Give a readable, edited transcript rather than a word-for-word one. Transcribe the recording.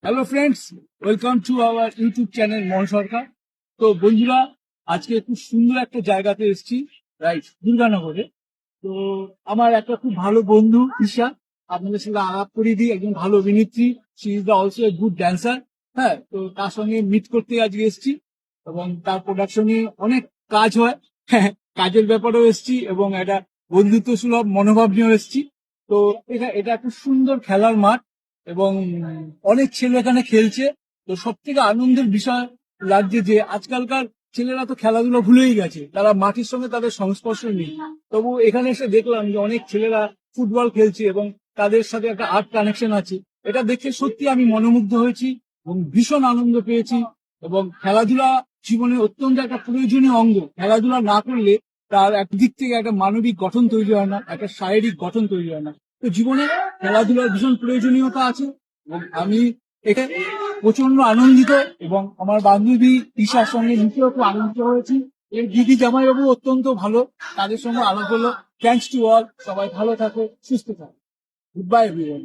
Hello friends, welcome to our YouTube channel মন সরকার। তো বন্ধুরা, আজকে খুব সুন্দর একটা জায়গাতে এসেছি, রাইট, দুর্গানগরে। তো আমার একটা খুব ভালো বন্ধু ঈশা, আপনাদের সঙ্গে আলাপ করিয়ে দিই, একজন ভালো অভিনেত্রী। She is the also a good dancer. হ্যাঁ, তো তার সঙ্গে মিট করতে আজকে এসেছি এবং তার প্রোডাকশনে অনেক কাজ হয়। হ্যাঁ, কাজের ব্যাপারেও এসেছি এবং একটা বন্ধুত্ব সুলভ মনোভাব নিয়েও এসেছি। তো এটা এটা একটা সুন্দর খেলার মাঠ এবং অনেক ছেলে এখানে খেলছে। তো সব থেকে আনন্দের বিষয় লাগছে যে আজকালকার ছেলেরা তো খেলাধুলা ভুলেই গেছে, তারা মাটির সঙ্গে তাদের সংস্পর্শ নেই। তবু এখানে এসে দেখলাম যে অনেক ছেলেরা ফুটবল খেলছে এবং তাদের সাথে একটা আর্ট কানেকশন আছে। এটা দেখে সত্যি আমি মনোমুগ্ধ হয়েছি এবং ভীষণ আনন্দ পেয়েছি। এবং খেলাধুলা জীবনে অত্যন্ত একটা প্রয়োজনীয় অঙ্গ। খেলাধুলা না করলে তার একদিক থেকে একটা মানবিক গঠন তৈরি হয় না, একটা শারীরিক গঠন তৈরি হয় না। তো জীবনে খেলাধুলার ভীষণ প্রয়োজনীয়তা আছে এবং আমি এতে প্রচন্ড আনন্দিত এবং আমার বান্ধবী ঈশার সঙ্গে নিজেও খুব আনন্দিত হয়েছি। এর দিদি জামাইবাবু অত্যন্ত ভালো, তাদের সঙ্গে আলাপ হলো। থ্যাংকস টু অল, সবাই ভালো থাকো, সুস্থ থাকো। Good bye everyone.